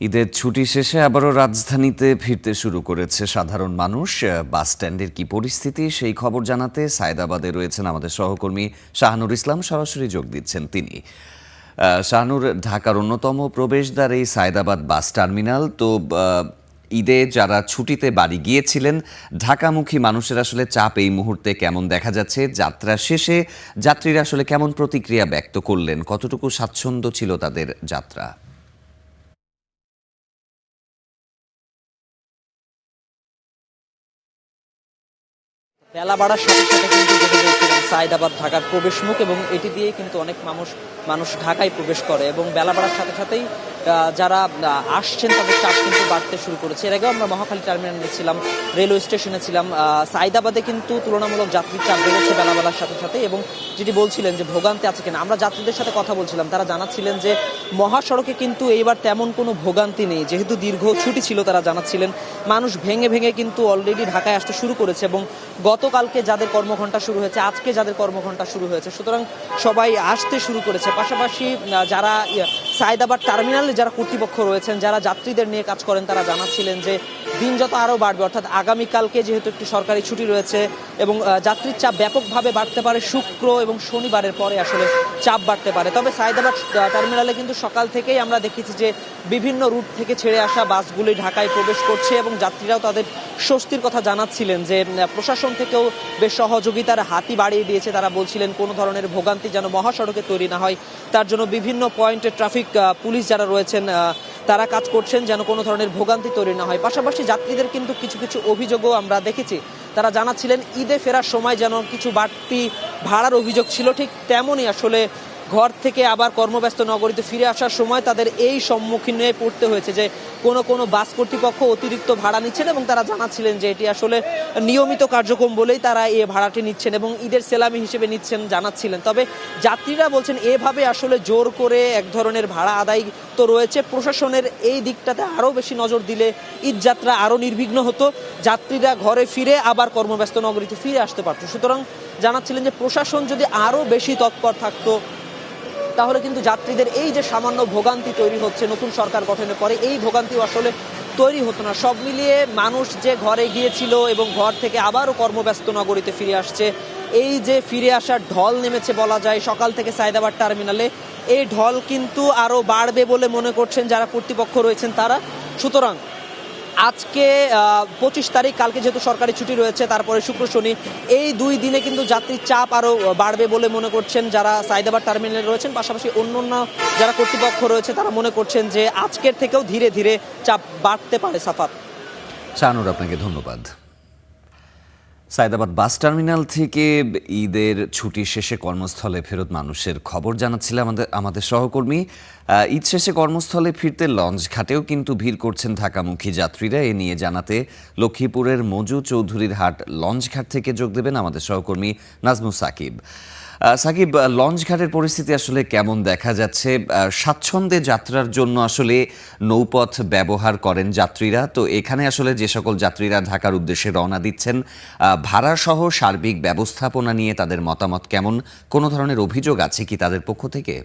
ঈদের ছুটি শেষে আবারও রাজধানীতে ফিরতে শুরু করেছে সাধারণ মানুষ। বাস স্ট্যান্ডের কি পরিস্থিতি সেই খবর জানাতে সায়েদাবাদে রয়েছেন আমাদের সহকর্মী শাহানুর ইসলাম, সরাসরি যোগ দিচ্ছেন তিনি। শাহানুর, ঢাকার অন্যতম প্রবেশদ্বার এই সায়েদাবাদ বাস টার্মিনাল। তো ঈদে যারা ছুটিতে বাড়ি গিয়েছিলেন, ঢাকামুখী মানুষের আসলে চাপ এই মুহূর্তে কেমন দেখা যাচ্ছে? যাত্রা শেষে যাত্রীরা আসলে কেমন প্রতিক্রিয়া ব্যক্ত করলেন? কতটুকু স্বাচ্ছন্দ্য ছিল তাদের যাত্রা? বেলা বাড়ার সাথে সাথে কিন্তু যেটা বলছিলাম, সায়েদাবাদ ঢাকার প্রবেশমুখ এবং এটি দিয়েই কিন্তু অনেক মানুষ ঢাকায় প্রবেশ করে এবং বেলা বাড়ার সাথে সাথেই যারা আসছেন তাদের চাপ কিন্তু বাড়তে শুরু করেছে। এর আগেও আমরা মহাখালী টার্মিনালে ছিলাম, রেলওয়ে স্টেশনে ছিলাম। সায়েদাবাদে কিন্তু তুলনামূলক যাত্রীর চাপ বেড়েছে বেলা বাড়ার সাথে সাথে। এবং যেটি বলছিলেন যে ভোগান্তি আছে কিনা, আমরা যাত্রীদের সাথে কথা বলছিলাম, তারা জানাচ্ছিলেন যে মহাসড়কে কিন্তু এইবার তেমন কোনো ভোগান্তি নেই। যেহেতু দীর্ঘ ছুটি ছিল, তারা জানাচ্ছিলেন মানুষ ভেঙে ভেঙে কিন্তু অলরেডি ঢাকায় আসতে শুরু করেছে এবং গতকালকে যাদের কর্মঘণ্টা শুরু হয়েছে, আজকে যাদের কর্মঘণ্টা শুরু হয়েছে, সুতরাং সবাই আসতে শুরু করেছে। পাশাপাশি যারা সায়েদাবাদ টার্মিনালে যারা কর্তৃপক্ষ রয়েছেন, যারা যাত্রীদের নিয়ে কাজ করেন, তারা জানাচ্ছিলেন যে দিন যত আরও বাড়বে, অর্থাৎ আগামীকালকে যেহেতু একটি সরকারি ছুটি রয়েছে এবং যাত্রীর চাপ ব্যাপকভাবে বাড়তে পারে, শুক্র এবং শনিবারের পরে আসলে চাপ বাড়তে পারে। তবে সায়েদাবাদ টার্মিনালে কিন্তু সকাল থেকেই আমরা দেখেছি যে বিভিন্ন রুট থেকে ছেড়ে আসা বাসগুলি ঢাকায় প্রবেশ করছে এবং যাত্রীরাও তাদের স্বস্তির কথা জানাচ্ছিলেন যে প্রশাসন থেকেও বেশ সহযোগিতার হাতই বাড়িয়ে দিয়েছে। তারা বলছিলেন কোনো ধরনের ভোগান্তি যেন মহাসড়কে তৈরি না হয়, তার জন্য বিভিন্ন পয়েন্টে ট্রাফিক পুলিশ যারা রয়েছেন তারা কাজ করছেন যেন কোনো ধরনের ভোগান্তি তৈরি না হয়। পাশাপাশি যাত্রীদের কিন্তু কিছু কিছু অভিযোগও আমরা দেখেছি। তারা জানাচ্ছিলেন ঈদে ফেরার সময় যেন কিছু বাড়তি ভাড়ার অভিযোগ ছিল, ঠিক তেমনই আসলে ঘর থেকে আবার কর্মব্যস্ত নগরীতে ফিরে আসার সময় তাদের এই সম্মুখীনে পড়তে হয়েছে যে কোনো বাস কর্তৃপক্ষ অতিরিক্ত ভাড়া নিচ্ছেন এবং তারা জানাচ্ছিলেন যে এটি আসলে নিয়মিত কার্যক্রম বলেই তারা এই ভাড়াটি নিচ্ছেন এবং ঈদের সেলামি হিসেবে নিচ্ছেন জানাচ্ছিলেন। তবে যাত্রীরা বলছেন এভাবে আসলে জোর করে এক ধরনের ভাড়া আদায় তো রয়েছে, প্রশাসনের এই দিকটাতে আরও বেশি নজর দিলে ঈদ যাত্রা আরও নির্বিঘ্ন হতো, যাত্রীরা ঘরে ফিরে আবার কর্মব্যস্ত নগরীতে ফিরে আসতে পারত। সুতরাং জানাচ্ছিলেন যে প্রশাসন যদি আরও বেশি তৎপর থাকতো তাহলে কিন্তু যাত্রীদের এই যে সামান্য ভোগান্তি তৈরি হচ্ছে নতুন সরকার গঠনের পরে, এই ভোগান্তিও আসলে তৈরি হতো না। সব মিলিয়ে মানুষ যে ঘরে গিয়েছিল এবং ঘর থেকে আবারও কর্মব্যস্ত নগরীতে ফিরে আসছে, এই যে ফিরে আসার ঢল নেমেছে বলা যায় সকাল থেকে সায়েদাবাদ টার্মিনালে, এই ঢল কিন্তু আরও বাড়বে বলে মনে করছেন যারা কর্তৃপক্ষ রয়েছেন তারা। সুতরাং আজকে 25 তারিখ, কালকে যেহেতু সরকারি ছুটি রয়েছে, তারপরে শুক্র শনি, এই 2 দিনে কিন্তু যাত্রীর চাপ আরও বাড়বে বলে মনে করছেন যারা সায়েদাবাদ টার্মিনালে রয়েছেন। পাশাপাশি অন্য যারা কর্তৃপক্ষ রয়েছে তারা মনে করছেন যে আজকের থেকেও ধীরে ধীরে চাপ বাড়তে পারে। সাফাত, শাহানুর, আপনাকে ধন্যবাদ। সায়েদাবাদ বাস টার্মিনাল থেকে ঈদের ছুটি শেষে কর্মস্থলে ফেরত মানুষের খবর জানাচ্ছিলেন আমাদের সহকর্মী। ঈদ শেষে কর্মস্থলে ফিরতে লঞ্চ ঘাটেও কিন্তু ভিড় করছেন ঢাকামুখী যাত্রীরা। এ নিয়ে জানাতে লক্ষ্মীপুরের মজু চৌধুরীর হাট লঞ্চ ঘাট থেকে যোগ দেবেন আমাদের সহকর্মী নাজমুস সাকিব। সাকিব, লঞ্চ ঘাটের পরিস্থিতি আসলে কেমন দেখা যাচ্ছে? স্বাচ্ছন্দ্যে যাত্রার জন্য আসলে নৌপথ ব্যবহার করেন যাত্রীরা, তো এখানে আসলে যে সকল যাত্রীরা ঢাকার উদ্দেশ্যে রওনা দিচ্ছেন, ভাড়াসহ সার্বিক ব্যবস্থাপনা নিয়ে তাদের মতামত কেমন? কোনো ধরনের অভিযোগ আছে কি তাদের পক্ষ থেকে?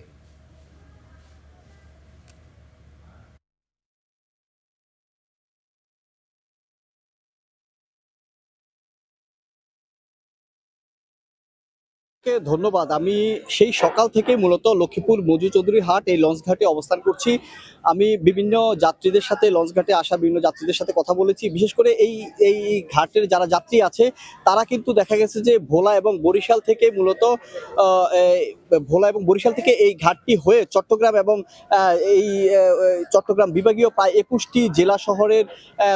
ধন্যবাদ। আমি সেই সকাল থেকে মূলত লক্ষ্মীপুর মজু চৌধুরী হাট এই লঞ্চ ঘাটে অবস্থান করছি। আমি বিভিন্ন যাত্রীদের সাথে, লঞ্চ ঘাটে আসা বিভিন্ন যাত্রীদের সাথে কথা বলেছি। বিশেষ করে এই এই ঘাটের যারা যাত্রী আছে তারা কিন্তু দেখা গেছে যে ভোলা এবং বরিশাল থেকে মূলত এই ঘাটটি হয়ে চট্টগ্রাম এবং এই চট্টগ্রাম বিভাগীয় প্রায় 21টি জেলা শহরের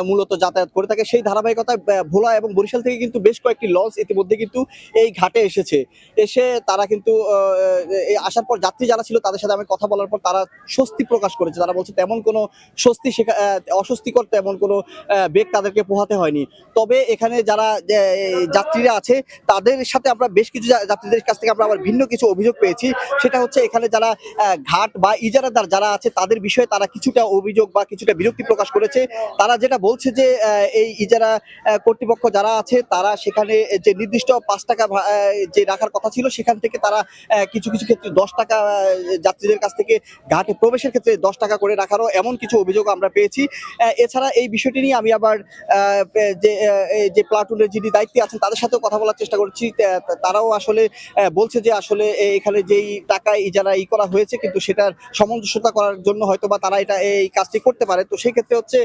মূলত যাতায়াত করে থাকে। সেই ধারাবাহিকতায় ভোলা এবং বরিশাল থেকে কিন্তু বেশ কয়েকটি লঞ্চ ইতিমধ্যে কিন্তু এই ঘাটে এসে তারা কিন্তু আসার পর যাত্রী যারা ছিল তাদের সাথে আমি কথা বলার পর তারা স্বস্তি প্রকাশ করেছে। তারা বলছে তেমন কোনো অস্বস্তিকর তেমন কোনো বেগ তাদেরকে পোহাতে হয়নি। তবে এখানে যারা যাত্রীরা আছে তাদের সাথে আমরা বেশ কিছু যাত্রীদের কাছ থেকে আমরা আবার ভিন্ন কিছু অভিযোগ পেয়েছি, সেটা হচ্ছে এখানে যারা ঘাট বা ইজারাদার যারা আছে তাদের বিষয়ে তারা কিছুটা অভিযোগ বা কিছুটা বিরক্তি প্রকাশ করেছে। তারা যেটা বলছে যে এই ইজারা কর্তৃপক্ষ যারা আছে তারা সেখানে যে নির্দিষ্ট ৫ টাকা যে রাখার কথা ছিল সেখান থেকে তারা কিছু কিছু ক্ষেত্রে ১০ টাকা যাত্রীদের কাছ থেকে ঘাটে প্রবেশের ক্ষেত্রে ১০ টাকা করে রাখারও এমন কিছু অভিযোগ আমরা পেয়েছি। এছাড়া এই বিষয়টি নিয়ে আমি আবার এই যে প্লাটুনের যিনি দায়িত্বে আছেন তাদের সাথেও কথা বলার চেষ্টা করছি। তারাও আসলে বলছে যে আসলে এখানে যেই টাকা ইজারা করা হয়েছে কিন্তু সেটার সামঞ্জস্যতা করার জন্য হয়তো বা তারা এই কাজটি করতে পারে। তো সেই ক্ষেত্রে হচ্ছে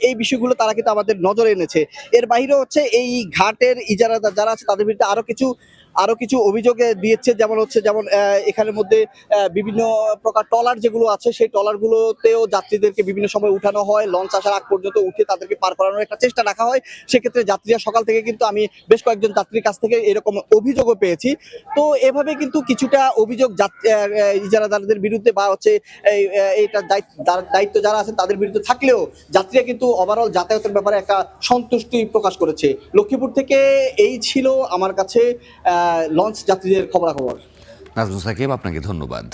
এই বিষয়গুলো তারা কিন্তু আমাদের নজরে এনেছে। এর বাইরে হচ্ছে এই ঘাটের ইজারাদার যারা আছে তাদের বিরুদ্ধে আরো কিছু অভিযোগ দিয়েছে, যেমন এখানের মধ্যে বিভিন্ন প্রকার ট্রলার যেগুলো আছে সেই ট্রলারগুলোতেও যাত্রীদেরকে বিভিন্ন সময় উঠানো হয়, লঞ্চ আসার আগ পর্যন্ত উঠে তাদেরকে পার করানোর একটা চেষ্টা রাখা হয়। সেক্ষেত্রে যাত্রীরা সকাল থেকে কিন্তু আমি বেশ কয়েকজন যাত্রীর কাছ থেকে এরকম অভিযোগও পেয়েছি। তো এভাবে কিন্তু কিছুটা অভিযোগ ইজারাদারদের বিরুদ্ধে বা হচ্ছে এইটা দায়িত্ব যারা আছেন তাদের বিরুদ্ধে থাকলেও যাত্রীরা কিন্তু ওভারঅল যাতায়াতের ব্যাপারে একটা সন্তুষ্টি প্রকাশ করেছে। লক্ষ্মীপুর থেকে এই ছিল আমার কাছে লঞ্চ যাত্রীদের খবরাখবর। নাজমুল সাকিব, আপনাকে ধন্যবাদ।